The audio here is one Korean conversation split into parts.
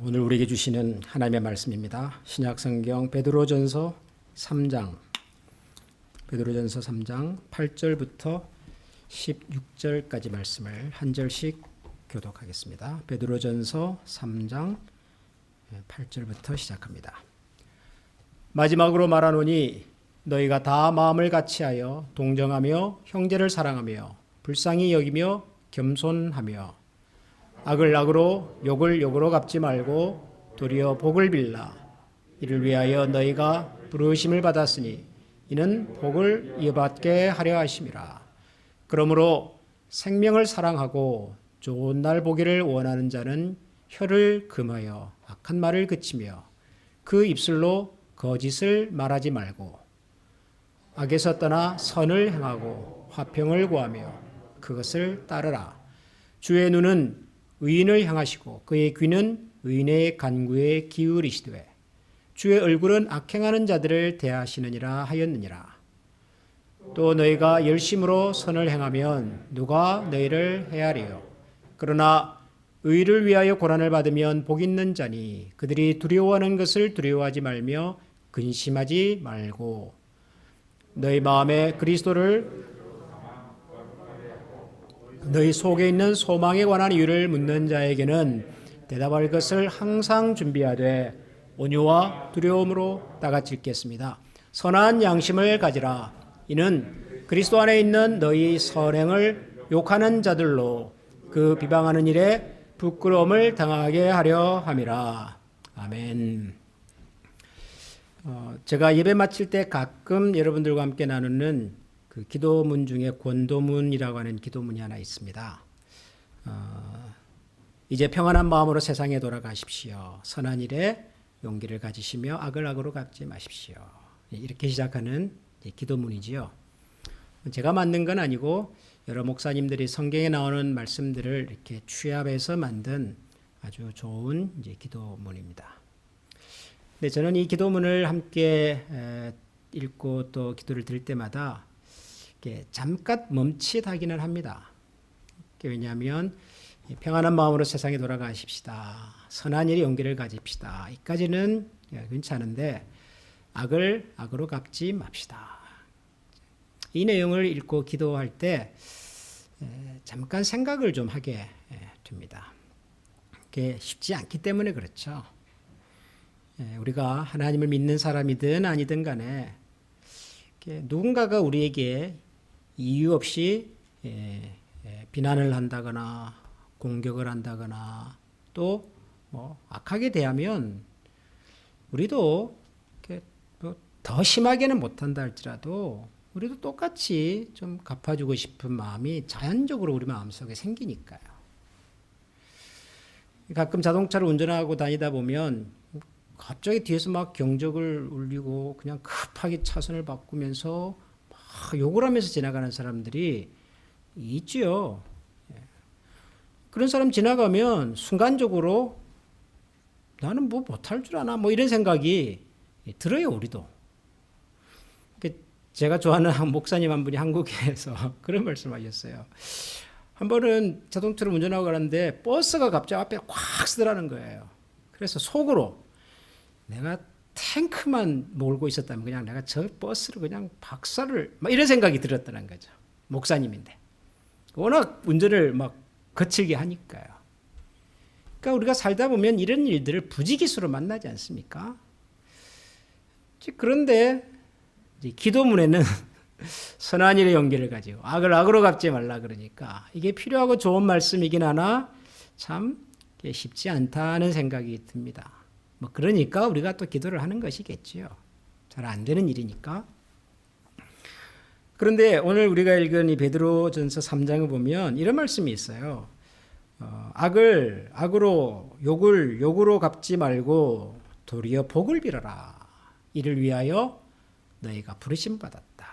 오늘 우리에게 주시는 하나님의 말씀입니다. 신약성경 베드로전서 3장 8절부터 16절까지 말씀을 한 절씩 교독하겠습니다. 베드로전서 3장 8절부터 시작합니다. 마지막으로 말하노니 너희가 다 마음을 같이하여 동정하며 형제를 사랑하며 불쌍히 여기며 겸손하며 악을 악으로 욕을 욕으로 갚지 말고 도리어 복을 빌라. 이를 위하여 너희가 부르심을 받았으니 이는 복을 이어받게 하려 하심이라. 그러므로 생명을 사랑하고 좋은 날 보기를 원하는 자는 혀를 금하여 악한 말을 그치며 그 입술로 거짓을 말하지 말고 악에서 떠나 선을 행하고 화평을 구하며 그것을 따르라. 주의 눈은 의인을 향하시고 그의 귀는 의인의 간구에 기울이시되 주의 얼굴은 악행하는 자들을 대하시느니라 하였느니라. 또 너희가 열심으로 선을 행하면 누가 너희를 헤아리요. 그러나 의를 위하여 고난을 받으면 복 있는 자니 그들이 두려워하는 것을 두려워하지 말며 근심하지 말고 너희 마음에 그리스도를 너희 속에 있는 소망에 관한 이유를 묻는 자에게는 대답할 것을 항상 준비하되 온유와 두려움으로 따같이 읽겠습니다. 선한 양심을 가지라. 이는 그리스도 안에 있는 너희 선행을 욕하는 자들로 그 비방하는 일에 부끄러움을 당하게 하려 함이라. 아멘. 제가 예배 마칠 때 가끔 여러분들과 함께 나누는 그 기도문 중에 권도문이라고 하는 기도문이 하나 있습니다. 이제 평안한 마음으로 세상에 돌아가십시오. 선한 일에 용기를 가지시며 악을 악으로 갚지 마십시오. 이렇게 시작하는 기도문이지요. 제가 만든 건 아니고 여러 목사님들이 성경에 나오는 말씀들을 이렇게 취합해서 만든 아주 좋은 기도문입니다. 근데 저는 이 기도문을 함께 읽고 또 기도를 드릴 때마다 잠깐 멈칫하기는 합니다. 왜냐하면 평안한 마음으로 세상에 돌아가십시다. 선한 일에 용기를 가집시다. 이까지는 괜찮은데 악을 악으로 갚지 맙시다. 이 내용을 읽고 기도할 때 잠깐 생각을 좀 하게 됩니다. 그게 쉽지 않기 때문에 그렇죠. 우리가 하나님을 믿는 사람이든 아니든 간에 누군가가 우리에게 이유 없이 비난을 한다거나 공격을 한다거나 또 악하게 대하면 우리도 더 심하게는 못한다 할지라도 우리도 똑같이 좀 갚아주고 싶은 마음이 자연적으로 우리 마음속에 생기니까요. 가끔 자동차를 운전하고 다니다 보면 갑자기 뒤에서 막 경적을 울리고 그냥 급하게 차선을 바꾸면서 막 욕을 하면서 지나가는 사람들이 있지요. 그런 사람 지나가면 순간적으로 나는 뭐 못할 줄 아나 뭐 이런 생각이 들어요. 우리도. 제가 좋아하는 목사님 한 분이 한국에서 그런 말씀하셨어요. 한 번은 자동차를 운전하고 가는데 버스가 갑자기 앞에 꽉 쓰더라는 거예요. 그래서 속으로 내가 탱크만 몰고 있었다면 그냥 내가 저 버스를 그냥 박살을 막 이런 생각이 들었다는 거죠. 목사님인데 워낙 운전을 막 거칠게 하니까요. 그러니까 우리가 살다 보면 이런 일들을 부지기수로 만나지 않습니까? 그런데 이제 기도문에는 선한 일의 용기를 가지고 악을 악으로 갚지 말라 그러니까 이게 필요하고 좋은 말씀이긴 하나 참 쉽지 않다는 생각이 듭니다. 뭐 그러니까 우리가 또 기도를 하는 것이겠지요. 잘 안 되는 일이니까. 그런데 오늘 우리가 읽은 이 베드로전서 3장을 보면 이런 말씀이 있어요. 악을 악으로 욕을 욕으로 갚지 말고 도리어 복을 빌어라. 이를 위하여 너희가 부르심 받았다.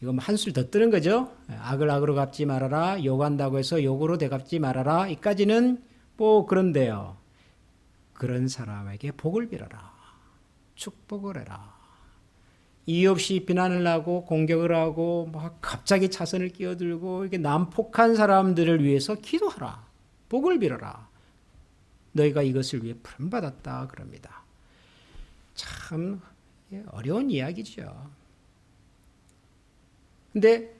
이거 한술 더 뜨는 거죠. 악을 악으로 갚지 말아라. 욕한다고 해서 욕으로 되갚지 말아라. 이까지는 뭐 그런데요. 그런 사람에게 복을 빌어라. 축복을 해라. 이유 없이 비난을 하고 공격을 하고 막 갑자기 차선을 끼어들고 이렇게 난폭한 사람들을 위해서 기도하라. 복을 빌어라. 너희가 이것을 위해 부름받았다 그럽니다. 참 어려운 이야기죠. 근데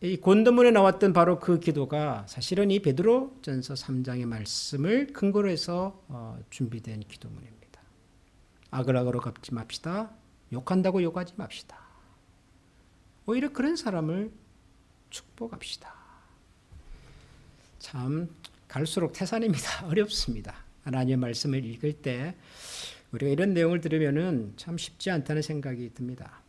이 본문에 나왔던 바로 그 기도가 사실은 이 베드로전서 3장의 말씀을 근거로 해서 준비된 기도문입니다. 악을 악으로 갚지 맙시다. 욕한다고 욕하지 맙시다. 오히려 그런 사람을 축복합시다. 참 갈수록 태산입니다. 어렵습니다. 하나님의 말씀을 읽을 때 우리가 이런 내용을 들으면은 참 쉽지 않다는 생각이 듭니다.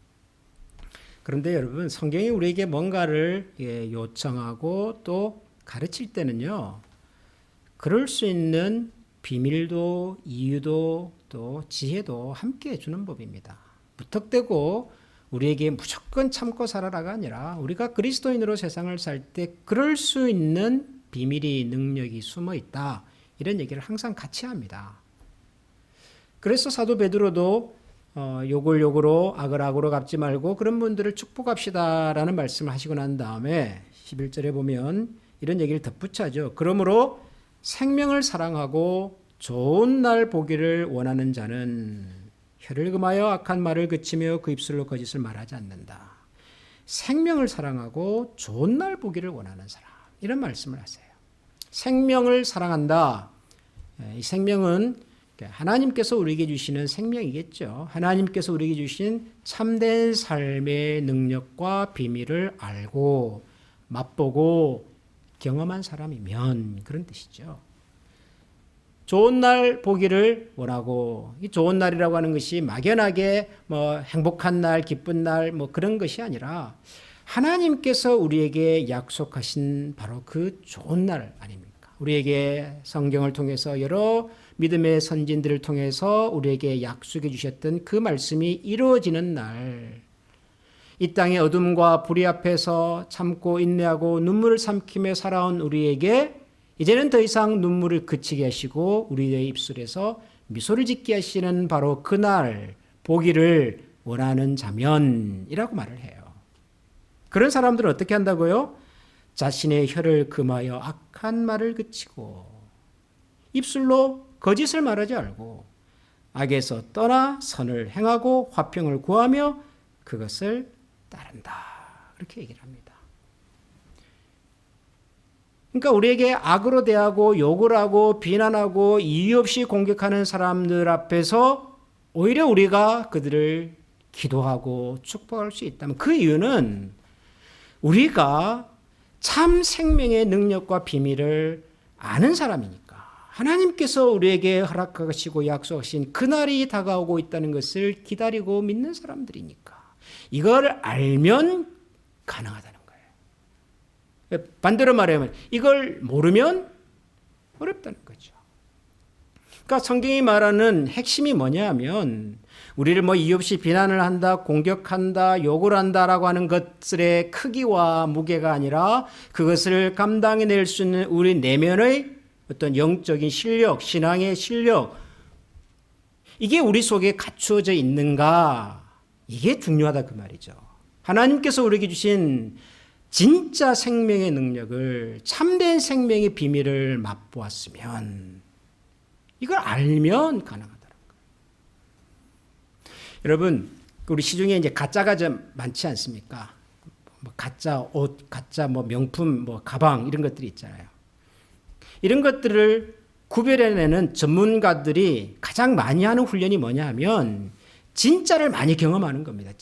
그런데 여러분, 성경이 우리에게 뭔가를 요청하고 또 가르칠 때는요, 그럴 수 있는 비밀도 이유도 또 지혜도 함께 해주는 법입니다. 무턱대고 우리에게 무조건 참고 살아라가 아니라 우리가 그리스도인으로 세상을 살 때 그럴 수 있는 비밀이 능력이 숨어 있다. 이런 얘기를 항상 같이 합니다. 그래서 사도 베드로도 욕을 욕으로 악을 악으로 갚지 말고 그런 분들을 축복합시다라는 말씀을 하시고 난 다음에 11절에 보면 이런 얘기를 덧붙여죠. 그러므로 생명을 사랑하고 좋은 날 보기를 원하는 자는 혀를 금하여 악한 말을 그치며 그 입술로 거짓을 말하지 않는다. 생명을 사랑하고 좋은 날 보기를 원하는 사람, 이런 말씀을 하세요. 생명을 사랑한다. 이 생명은 하나님께서 우리에게 주시는 생명이겠죠. 하나님께서 우리에게 주신 참된 삶의 능력과 비밀을 알고 맛보고 경험한 사람이면 그런 뜻이죠. 좋은 날 보기를 원하고, 이 좋은 날이라고 하는 것이 막연하게 뭐 행복한 날, 기쁜 날 뭐 그런 것이 아니라 하나님께서 우리에게 약속하신 바로 그 좋은 날 아닙니까? 우리에게 성경을 통해서 여러 믿음의 선진들을 통해서 우리에게 약속해 주셨던 그 말씀이 이루어지는 날, 이 땅의 어둠과 불의 앞에서 참고 인내하고 눈물을 삼키며 살아온 우리에게 이제는 더 이상 눈물을 그치게 하시고 우리의 입술에서 미소를 짓게 하시는 바로 그날 보기를 원하는 자면이라고 말을 해요. 그런 사람들은 어떻게 한다고요? 자신의 혀를 금하여 악한 말을 그치고 입술로 거짓을 말하지 말고 악에서 떠나 선을 행하고 화평을 구하며 그것을 따른다. 그렇게 얘기를 합니다. 그러니까 우리에게 악으로 대하고 욕을 하고 비난하고 이유 없이 공격하는 사람들 앞에서 오히려 우리가 그들을 기도하고 축복할 수 있다면 그 이유는 우리가 참 생명의 능력과 비밀을 아는 사람이니까. 하나님께서 우리에게 허락하시고 약속하신 그날이 다가오고 있다는 것을 기다리고 믿는 사람들이니까. 이걸 알면 가능하다는 거예요. 반대로 말하면 이걸 모르면 어렵다는 거죠. 그러니까 성경이 말하는 핵심이 뭐냐 하면 우리를 뭐 이유 없이 비난을 한다, 공격한다, 욕을 한다라고 하는 것들의 크기와 무게가 아니라 그것을 감당해낼 수 있는 우리 내면의 어떤 영적인 실력, 신앙의 실력, 이게 우리 속에 갖추어져 있는가, 이게 중요하다 그 말이죠. 하나님께서 우리에게 주신 진짜 생명의 능력을, 참된 생명의 비밀을 맛보았으면 이걸 알면 가능하다는 거예요. 여러분, 우리 시중에 이제 가짜가 좀 많지 않습니까? 뭐 가짜 옷, 가짜 뭐 명품, 뭐 가방 이런 것들이 있잖아요. 이런 것들을 구별해내는 전문가들이 가장 많이 하는 훈련이 뭐냐 하면 진짜를 많이 경험하는 겁니다.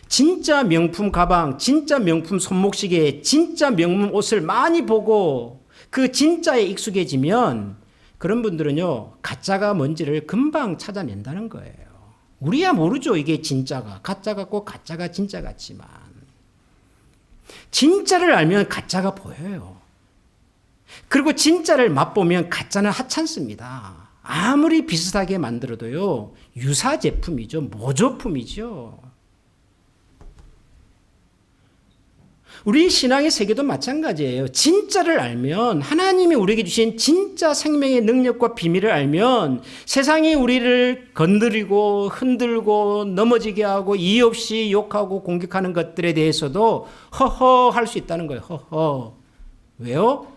진짜 명품 가방, 진짜 명품 손목시계, 진짜 명품 옷을 많이 보고 그 진짜에 익숙해지면 그런 분들은요, 가짜가 뭔지를 금방 찾아낸다는 거예요. 우리야 모르죠. 이게 진짜가. 가짜 같고 가짜가 진짜 같지만 진짜를 알면 가짜가 보여요. 그리고 진짜를 맛보면 가짜는 하찮습니다. 아무리 비슷하게 만들어도요, 유사 제품이죠. 모조품이죠. 우리 신앙의 세계도 마찬가지예요. 진짜를 알면, 하나님이 우리에게 주신 진짜 생명의 능력과 비밀을 알면 세상이 우리를 건드리고 흔들고 넘어지게 하고 이유 없이 욕하고 공격하는 것들에 대해서도 허허 할 수 있다는 거예요. 허허. 왜요?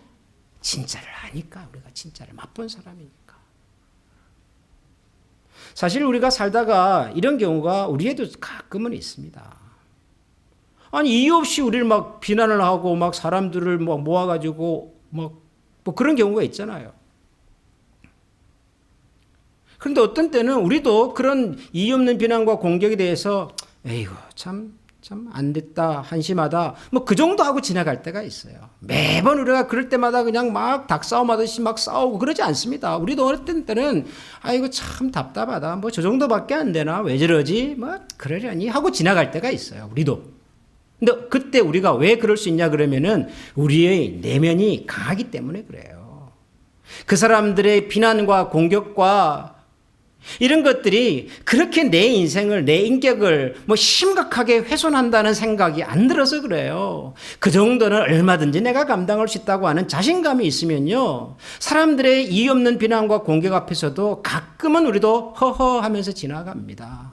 진짜를 아니까, 우리가 진짜를 맛본 사람이니까. 사실 우리가 살다가 이런 경우가 우리에도 가끔은 있습니다. 아니, 이유 없이 우리를 막 비난을 하고 막 사람들을 막 모아가지고 막 뭐 그런 경우가 있잖아요. 그런데 어떤 때는 우리도 그런 이유 없는 비난과 공격에 대해서 에이구, 참 안 됐다, 한심하다, 뭐 그 정도 하고 지나갈 때가 있어요. 매번 우리가 그럴 때마다 그냥 막 닭싸움하듯이 막 싸우고 그러지 않습니다. 우리도 어떤 때는 아이고, 참 답답하다, 뭐 저 정도밖에 안 되나, 왜 저러지, 뭐 그러려니 하고 지나갈 때가 있어요. 우리도. 근데 그때 우리가 왜 그럴 수 있냐 그러면은 우리의 내면이 강하기 때문에 그래요. 그 사람들의 비난과 공격과 이런 것들이 그렇게 내 인생을, 내 인격을 뭐 심각하게 훼손한다는 생각이 안 들어서 그래요. 그 정도는 얼마든지 내가 감당할 수 있다고 하는 자신감이 있으면요, 사람들의 이유 없는 비난과 공격 앞에서도 가끔은 우리도 허허 하면서 지나갑니다.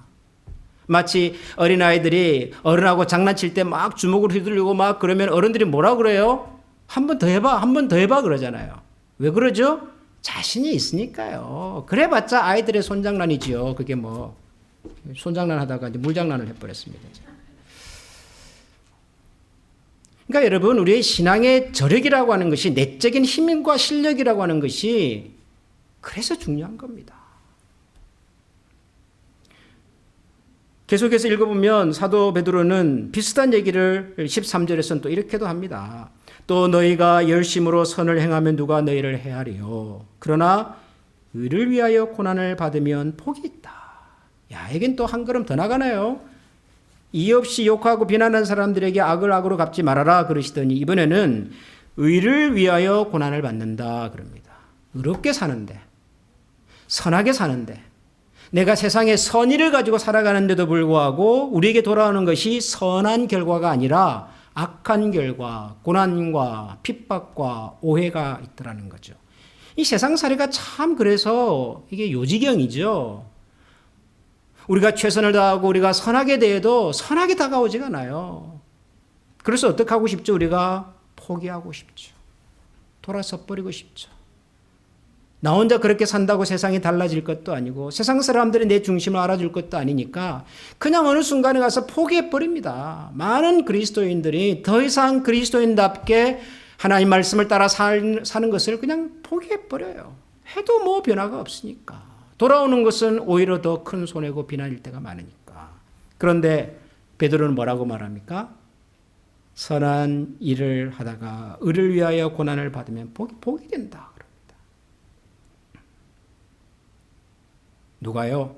마치 어린아이들이 어른하고 장난칠 때 막 주먹을 휘둘리고 막 그러면 어른들이 뭐라 그래요? 한 번 더 해봐, 한 번 더 해봐 그러잖아요. 왜 그러죠? 자신이 있으니까요. 그래봤자 아이들의 손장난이지요. 그게 뭐 손장난 하다가 이제 물장난을 해버렸습니다. 그러니까 여러분, 우리의 신앙의 저력이라고 하는 것이, 내적인 힘과 실력이라고 하는 것이 그래서 중요한 겁니다. 계속해서 읽어보면 사도 베드로는 비슷한 얘기를 13절에서는 또 이렇게도 합니다. 또 너희가 열심으로 선을 행하면 누가 너희를 해하리요. 그러나 의를 위하여 고난을 받으면 복이 있다. 야, 이건 또 한 걸음 더 나가네요. 이유 없이 욕하고 비난하는 사람들에게 악을 악으로 갚지 말아라 그러시더니 이번에는 의를 위하여 고난을 받는다 그럽니다. 의롭게 사는데, 선하게 사는데, 내가 세상에 선의를 가지고 살아가는데도 불구하고 우리에게 돌아오는 것이 선한 결과가 아니라 악한 결과, 고난과 핍박과 오해가 있더라는 거죠. 이 세상살이가 참 그래서 이게 요지경이죠. 우리가 최선을 다하고 우리가 선하게 대해도 선하게 다가오지가 않아요. 그래서 어떻게 하고 싶죠? 우리가 포기하고 싶죠. 돌아서 버리고 싶죠. 나 혼자 그렇게 산다고 세상이 달라질 것도 아니고 세상 사람들이 내 중심을 알아줄 것도 아니니까 그냥 어느 순간에 가서 포기해버립니다. 많은 그리스도인들이 더 이상 그리스도인답게 하나님 말씀을 따라 사는 것을 그냥 포기해버려요. 해도 뭐 변화가 없으니까. 돌아오는 것은 오히려 더 큰 손해고 비난일 때가 많으니까. 그런데 베드로는 뭐라고 말합니까? 선한 일을 하다가 의를 위하여 고난을 받으면 복이 된다. 누가요?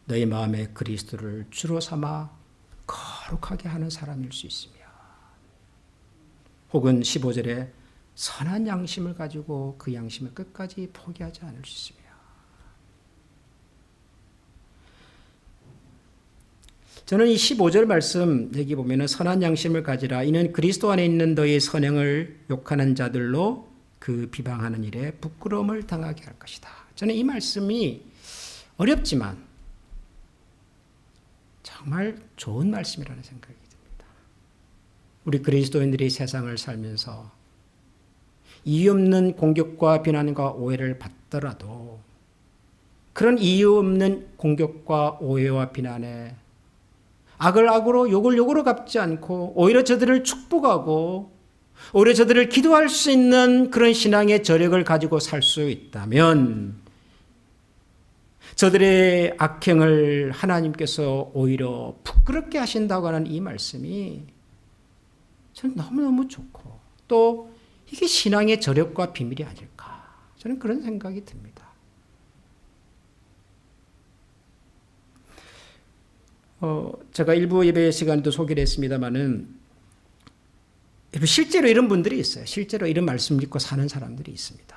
너희 마음에 그리스도를 주로 삼아 거룩하게 하는 사람일 수 있으며, 혹은 15절에 선한 양심을 가지고 그 양심을 끝까지 포기하지 않을 수 있으며. 저는 이 15절 말씀 여기 보면은 선한 양심을 가지라 이는 그리스도 안에 있는 너희 선행을 욕하는 자들로 그 비방하는 일에 부끄러움을 당하게 할 것이다. 저는 이 말씀이 어렵지만 정말 좋은 말씀이라는 생각이 듭니다. 우리 그리스도인들이 세상을 살면서 이유 없는 공격과 비난과 오해를 받더라도 그런 이유 없는 공격과 오해와 비난에 악을 악으로 욕을 욕으로 갚지 않고 오히려 저들을 축복하고 오히려 저들을 기도할 수 있는 그런 신앙의 저력을 가지고 살 수 있다면 저들의 악행을 하나님께서 오히려 부끄럽게 하신다고 하는 이 말씀이 저는 너무너무 좋고 또 이게 신앙의 저력과 비밀이 아닐까 저는 그런 생각이 듭니다. 제가 일부 예배 시간도 소개를 했습니다마는 실제로 이런 분들이 있어요. 실제로 이런 말씀 믿고 사는 사람들이 있습니다.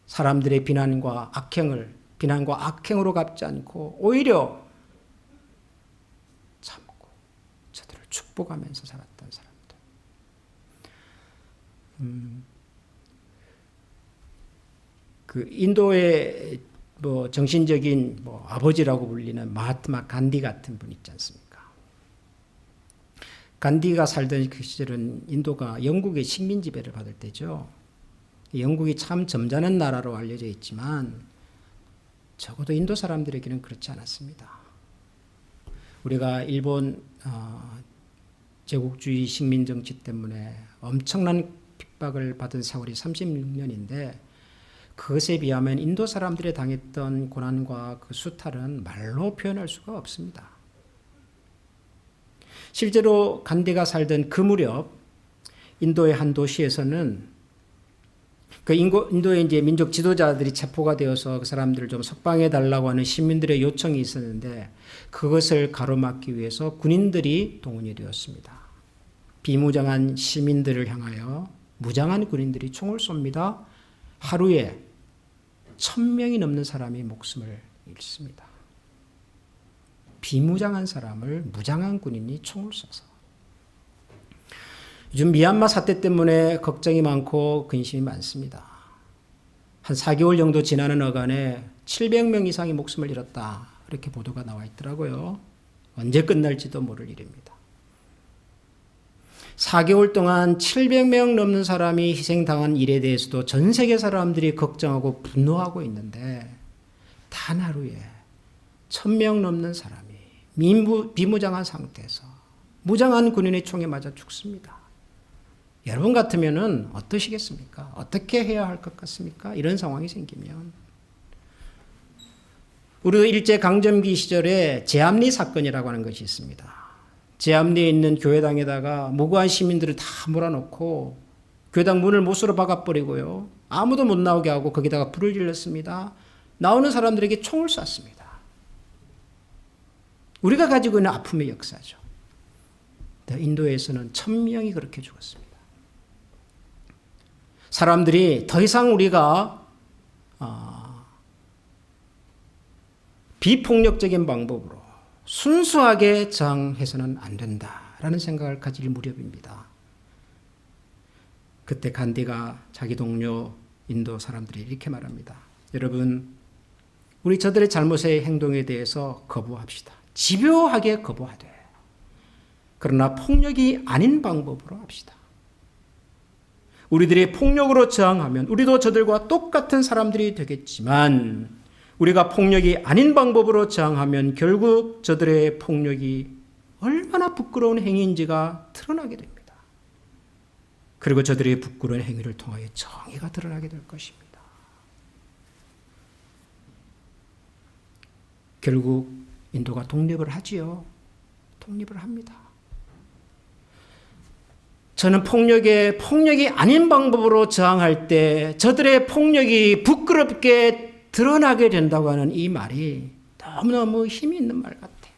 사람들의 비난과 악행으로 갚지 않고 오히려 참고 저들을 축복하면서 살았던 사람들. 그 인도의 정신적인 아버지라고 불리는 마하트마 간디 같은 분 있지 않습니까? 간디가 살던 그 시절은 인도가 영국의 식민 지배를 받을 때죠. 영국이 참 점잖은 나라로 알려져 있지만 적어도 인도 사람들에게는 그렇지 않았습니다. 우리가 일본 제국주의 식민 정치 때문에 엄청난 핍박을 받은 세월이 36년인데 그것에 비하면 인도 사람들이 당했던 고난과 그 수탈은 말로 표현할 수가 없습니다. 실제로 간디가 살던 그 무렵 인도의 한 도시에서는 그 인도의 이제 민족 지도자들이 체포가 되어서 그 사람들을 좀 석방해 달라고 하는 시민들의 요청이 있었는데 그것을 가로막기 위해서 군인들이 동원이 되었습니다. 비무장한 시민들을 향하여 무장한 군인들이 총을 쏩니다. 하루에 1000명이 넘는 사람이 목숨을 잃습니다. 비무장한 사람을 무장한 군인이 총을 쏴서. 요즘 미얀마 사태 때문에 걱정이 많고 근심이 많습니다. 한 4개월 정도 지나는 어간에 700명 이상이 목숨을 잃었다. 이렇게 보도가 나와 있더라고요. 언제 끝날지도 모를 일입니다. 4개월 동안 700명 넘는 사람이 희생당한 일에 대해서도 전 세계 사람들이 걱정하고 분노하고 있는데 단 하루에 1000명 넘는 사람이 비무장한 상태에서 무장한 군인의 총에 맞아 죽습니다. 여러분 같으면은 어떠시겠습니까? 어떻게 해야 할 것 같습니까? 이런 상황이 생기면. 우리도 일제강점기 시절에 제암리 사건이라고 하는 것이 있습니다. 제암리에 있는 교회당에다가 무고한 시민들을 다 몰아넣고 교회당 문을 못으로 박아버리고요. 아무도 못 나오게 하고 거기다가 불을 질렀습니다. 나오는 사람들에게 총을 쐈습니다. 우리가 가지고 있는 아픔의 역사죠. 인도에서는 1000명이 그렇게 죽었습니다. 사람들이 더 이상 우리가 비폭력적인 방법으로 순수하게 저항해서는 안 된다라는 생각을 가질 무렵입니다. 그때 간디가 자기 동료 인도 사람들이 이렇게 말합니다. 여러분, 우리 저들의 잘못의 행동에 대해서 거부합시다. 집요하게 거부하되 그러나 폭력이 아닌 방법으로 합시다. 우리들이 폭력으로 저항하면 우리도 저들과 똑같은 사람들이 되겠지만 우리가 폭력이 아닌 방법으로 저항하면 결국 저들의 폭력이 얼마나 부끄러운 행위인지가 드러나게 됩니다. 그리고 저들의 부끄러운 행위를 통하여 정의가 드러나게 될 것입니다. 결국 인도가 독립을 하지요. 독립을 합니다. 저는 폭력이 아닌 방법으로 저항할 때 저들의 폭력이 부끄럽게 드러나게 된다고 하는 이 말이 너무너무 힘이 있는 말 같아요.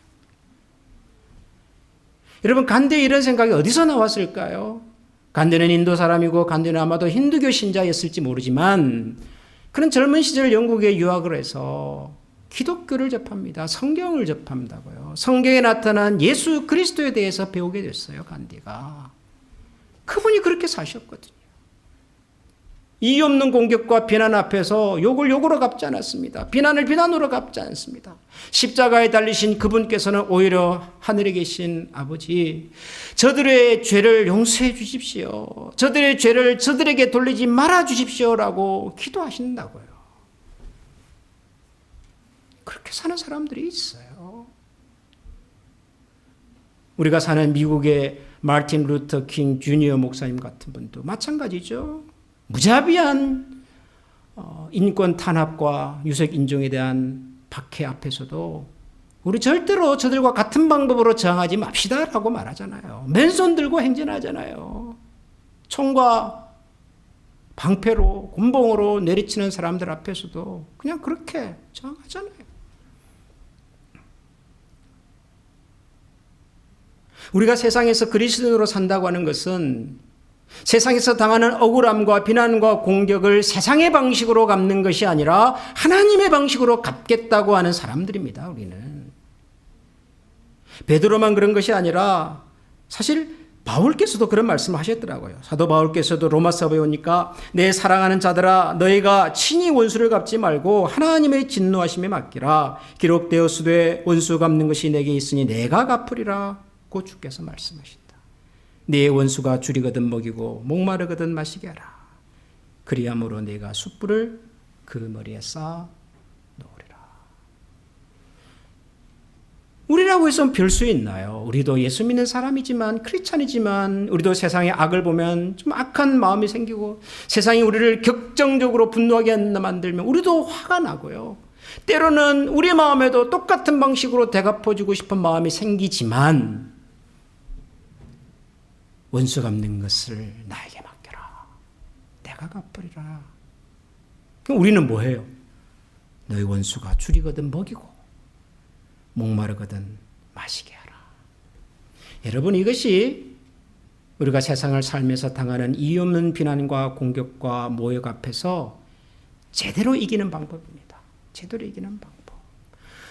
여러분, 간디의 이런 생각이 어디서 나왔을까요? 간디는 인도 사람이고 간디는 아마도 힌두교 신자였을지 모르지만 그는 젊은 시절 영국에 유학을 해서 기독교를 접합니다. 성경을 접한다고요. 성경에 나타난 예수 그리스도에 대해서 배우게 됐어요. 간디가. 그분이 그렇게 사셨거든요. 이유 없는 공격과 비난 앞에서 욕을 욕으로 갚지 않았습니다. 비난을 비난으로 갚지 않습니다. 십자가에 달리신 그분께서는 오히려 하늘에 계신 아버지, 저들의 죄를 용서해 주십시오. 저들의 죄를 저들에게 돌리지 말아 주십시오라고 기도하신다고요. 그렇게 사는 사람들이 있어요. 우리가 사는 미국의 마틴 루터 킹 주니어 목사님 같은 분도 마찬가지죠. 무자비한 인권 탄압과 유색 인종에 대한 박해 앞에서도 우리 절대로 저들과 같은 방법으로 저항하지 맙시다라고 말하잖아요. 맨손 들고 행진하잖아요. 총과 방패로 곤봉으로 내리치는 사람들 앞에서도 그냥 그렇게 저항하잖아요. 우리가 세상에서 그리스도인으로 산다고 하는 것은 세상에서 당하는 억울함과 비난과 공격을 세상의 방식으로 갚는 것이 아니라 하나님의 방식으로 갚겠다고 하는 사람들입니다. 우리는. 베드로만 그런 것이 아니라 사실 바울께서도 그런 말씀을 하셨더라고요. 사도 바울께서도 로마서에 오니까 내 사랑하는 자들아 너희가 친히 원수를 갚지 말고 하나님의 진노하심에 맡기라. 기록되었으되 원수 갚는 것이 내게 있으니 내가 갚으리라 고 주께서 말씀하신다. 네 원수가 줄이거든 먹이고 목마르거든 마시게 하라. 그리함으로 네가 숯불을 그 머리에 쌓아 놓으리라. 우리라고 해서 별 수 있나요? 우리도 예수 믿는 사람이지만, 크리스찬이지만, 우리도 세상의 악을 보면 좀 악한 마음이 생기고, 세상이 우리를 격정적으로 분노하게 만들면 우리도 화가 나고요. 때로는 우리 마음에도 똑같은 방식으로 되갚아주고 싶은 마음이 생기지만, 원수 갚는 것을 나에게 맡겨라. 내가 갚으리라. 그럼 우리는 뭐 해요? 너희 원수가 줄이거든 먹이고 목마르거든 마시게 하라. 여러분, 이것이 우리가 세상을 살면서 당하는 이유 없는 비난과 공격과 모욕 앞에서 제대로 이기는 방법입니다. 제대로 이기는 방법.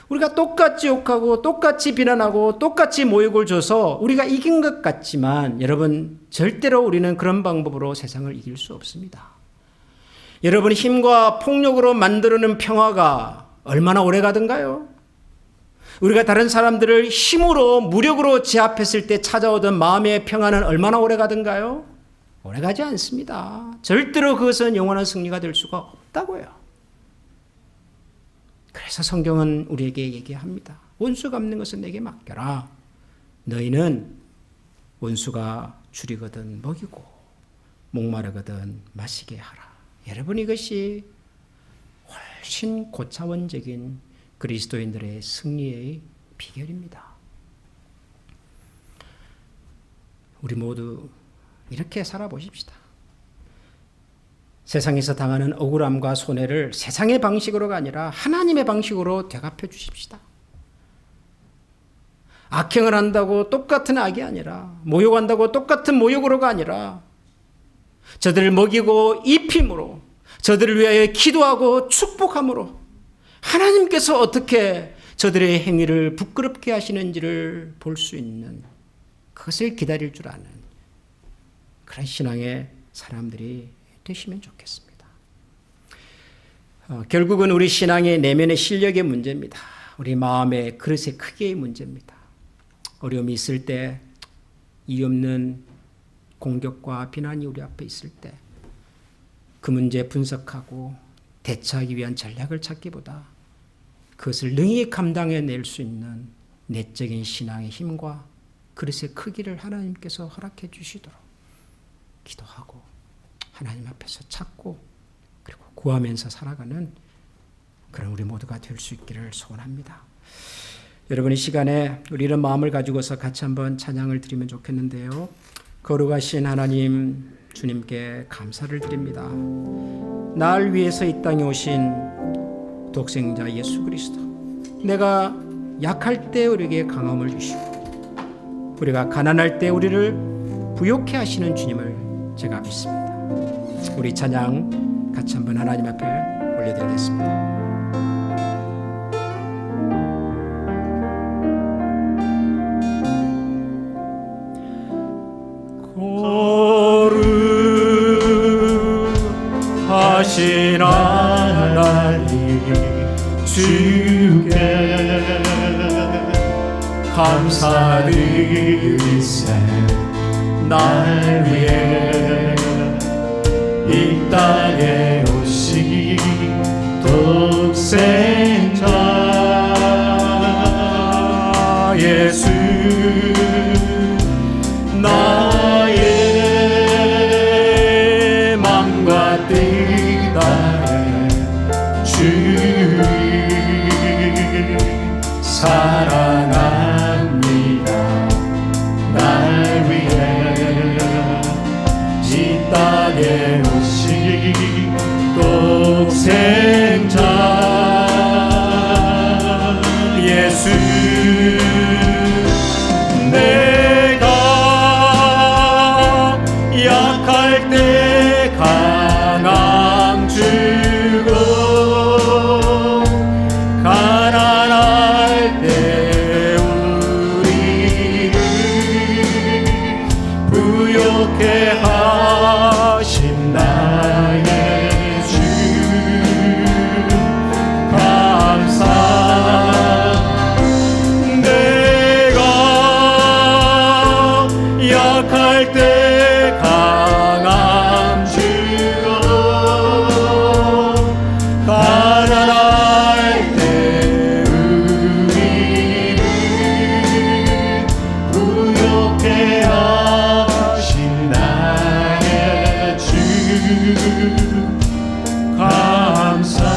우리가 똑같이 욕하고 똑같이 비난하고 똑같이 모욕을 줘서 우리가 이긴 것 같지만, 여러분, 절대로 우리는 그런 방법으로 세상을 이길 수 없습니다. 여러분, 힘과 폭력으로 만들어낸 평화가 얼마나 오래 가던가요? 우리가 다른 사람들을 힘으로 무력으로 제압했을 때 찾아오던 마음의 평화는 얼마나 오래 가던가요? 오래 가지 않습니다. 절대로 그것은 영원한 승리가 될 수가 없다고요. 그래서 성경은 우리에게 얘기합니다. 원수 갚는 것은 내게 맡겨라. 너희는 원수가 줄이거든 먹이고 목마르거든 마시게 하라. 여러분, 이것이 훨씬 고차원적인 그리스도인들의 승리의 비결입니다. 우리 모두 이렇게 살아보십시다. 세상에서 당하는 억울함과 손해를 세상의 방식으로가 아니라 하나님의 방식으로 되갚여 주십시다. 악행을 한다고 똑같은 악이 아니라, 모욕한다고 똑같은 모욕으로가 아니라, 저들을 먹이고 입힘으로, 저들을 위하여 기도하고 축복함으로 하나님께서 어떻게 저들의 행위를 부끄럽게 하시는지를 볼 수 있는, 그것을 기다릴 줄 아는 그런 신앙의 사람들이 되시면 좋겠습니다. 결국은 우리 신앙의 내면의 실력의 문제입니다. 우리 마음의 그릇의 크기의 문제입니다. 어려움이 있을 때, 이유 없는 공격과 비난이 우리 앞에 있을 때 그 문제 분석하고 대처하기 위한 전략을 찾기보다 그것을 능히 감당해낼 수 있는 내적인 신앙의 힘과 그릇의 크기를 하나님께서 허락해 주시도록 기도하고 하나님 앞에서 찾고 그리고 구하면서 살아가는 그런 우리 모두가 될 수 있기를 소원합니다. 여러분, 이 시간에 우리 이런 마음을 가지고서 같이 한번 찬양을 드리면 좋겠는데요. 거룩하신 하나님, 주님께 감사를 드립니다. 날 위해서 이 땅에 오신 독생자 예수 그리스도, 내가 약할 때 우리에게 강함을 주시고 우리가 가난할 때 우리를 부욕해 하시는 주님을 제가 믿습니다. 우리 찬양 같이 한번 하나님 앞에 올려드리겠습니다. 거룩하신 하나님, 주께 감사드리세. 날 위해 이 땅에 오신 독생자 예수, 나의 맘과 뜻 아래 주님 사랑합니다. 날 위해 이 땅에 오신 독생자 예수, 내가 약할 때 강함 주고 가난할 때 우리를 부욕해 하신 나의 주, 감사.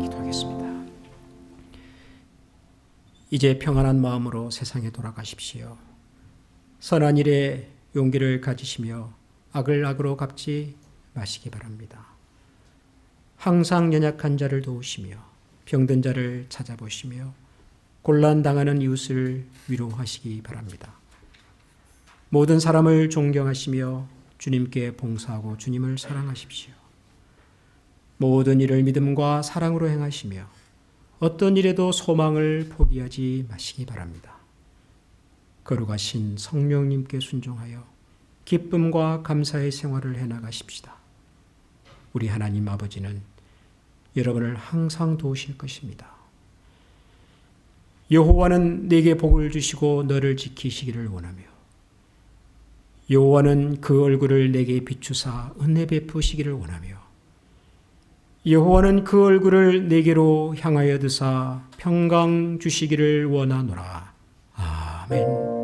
기도하겠습니다. 이제 평안한 마음으로 세상에 돌아가십시오. 선한 일에 용기를 가지시며 악을 악으로 갚지 마시기 바랍니다. 항상 연약한 자를 도우시며 병든 자를 찾아보시며 곤란당하는 이웃을 위로하시기 바랍니다. 모든 사람을 존경하시며 주님께 봉사하고 주님을 사랑하십시오. 모든 일을 믿음과 사랑으로 행하시며 어떤 일에도 소망을 포기하지 마시기 바랍니다. 거룩하신 성령님께 순종하여 기쁨과 감사의 생활을 해나가십시다. 우리 하나님 아버지는 여러분을 항상 도우실 것입니다. 여호와는 네게 복을 주시고 너를 지키시기를 원하며 여호와는 그 얼굴을 내게 비추사 은혜 베푸시기를 원하며 여호와는 그 얼굴을 내게로 향하여 드사 평강 주시기를 원하노라. 아멘.